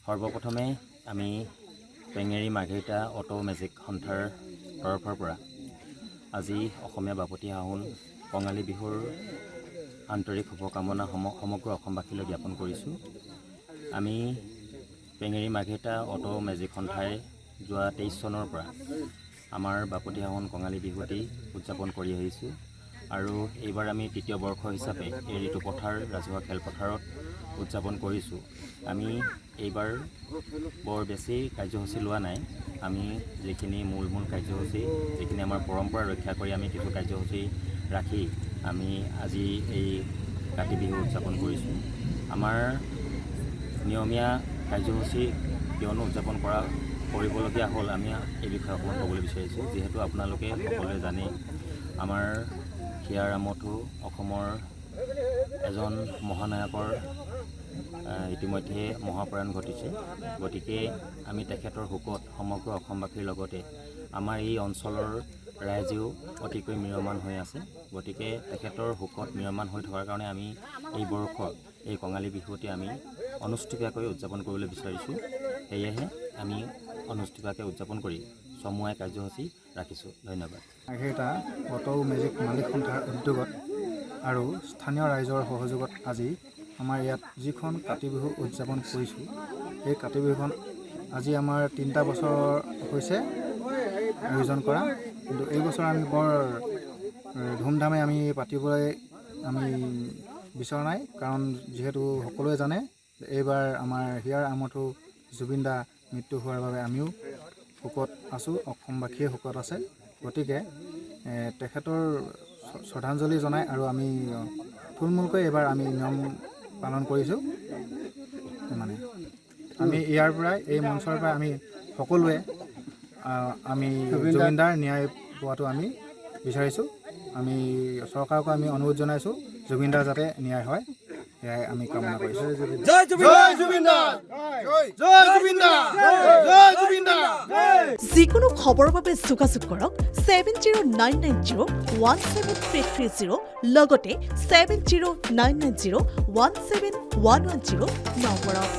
সৰ্বপ্ৰথমে আমি Pengeri Margherita auto magic সন্থাৰ তৰফৰ পৰা আজি অসমীয়া বাপতি সাহোন কঙালী বিহুৰ আন্তৰিক শুভকামনা সমগ্ৰ অসমবাসীলৈ জ্ঞাপন কৰিছোঁ। আমি পেঙেৰী মাৰ্ঘেৰিটা অটো মেজিক সন্থাই যোৱা 23 চনৰ পৰা আমাৰ বাপতি সাহোন কঙালী বিহুটি উদযাপন কৰি আহিছোঁ আৰু এইবাৰ আমি তৃতীয় বৰ্ষ হিচাপে এই ঋতুপথাৰ ৰাজহুৱা খেলপথাৰত উদযাপন কৰিছোঁ। আমি এইবাৰ বৰ বেছি কাৰ্যসূচী লোৱা নাই। আমি যিখিনি মূল কাৰ্যসূচী, যিখিনি আমাৰ পৰম্পৰা ৰক্ষা কৰি আমি কিছু কাৰ্যসূচী ৰাখি আমি আজি এই কাতি বিহু উদযাপন কৰিছোঁ। আমাৰ নিয়মীয়া কাৰ্যসূচী কিয়নো উদযাপন কৰিবলগীয়া হ'ল, আমি এই বিষয়ে অকণমান ক'বলৈ বিচাৰিছোঁ। যিহেতু আপোনালোকে সকলোৱে জানে, আমাৰ হিয়াৰ আমঠু অসমৰ এজন মহানায়কৰ ইতিমধ্যে মহাপ্ৰয়াণ ঘটিছে। গতিকে আমি তেখেতৰ শোকত সমগ্ৰ অসমবাসীৰ লগতে আমাৰ এই অঞ্চলৰ ৰাইজেও অতিকৈ ম্ৰিয়মান হৈ আছে। গতিকে তেখেতৰ শোকত ম্ৰিয়মান হৈ থকাৰ কাৰণে আমি এই বৰ্ষ এই কঙালী বিহুটি আমি অনুষ্ঠিতভাৱে উদযাপন কৰিবলৈ বিচাৰিছোঁ। সেয়েহে আমি অনুষ্ঠিতভাৱে উদযাপন কৰি চমুৱাই কাৰ্যসূচী ৰাখিছোঁ। ধন্যবাদ। মাৰ্ঘেৰিটা অটো মেজিক মালিক সন্থাৰ উদ্যোগত আৰু স্থানীয় ৰাইজৰ সহযোগত আজি আমাৰ ইয়াত যিখন কাতি বিহু উদযাপন কৰিছোঁ, এই কাতি বিহুখন আজি আমাৰ 3টা বছৰ হৈছে আয়োজন কৰা। কিন্তু এই বছৰ আমি বৰ ধুমধামে আমি পাতিবলৈ আমি বিচৰা নাই, কাৰণ যিহেতু সকলোৱে জানে এইবাৰ আমাৰ হিয়াৰ আমঠু জুবিন দা মৃত্যু হোৱাৰ বাবে আমিও শোকত আছোঁ, অসমবাসীয়ে শোকত আছে। গতিকে তেখেতৰ শ্ৰদ্ধাঞ্জলি জনাই আৰু আমি থুলমূলকৈ এইবাৰ আমি নিয়ম পালন কৰিছোঁ। মানে আমি ইয়াৰ পৰাই এই মঞ্চৰ পৰা আমি সকলোৱে আমি জুবিনদাৰ ন্যায় পোৱাটো আমি বিচাৰিছোঁ। আমি চৰকাৰকো আমি অনুৰোধ জনাইছোঁ জুবিনদাৰ যাতে ন্যায় হয়, সেয়াই আমি কামনা কৰিছোঁ। যিকোনো খবৰৰ বাবে যোগাযোগ কৰক 7099017330 লগতে 7099017110 নম্বৰত।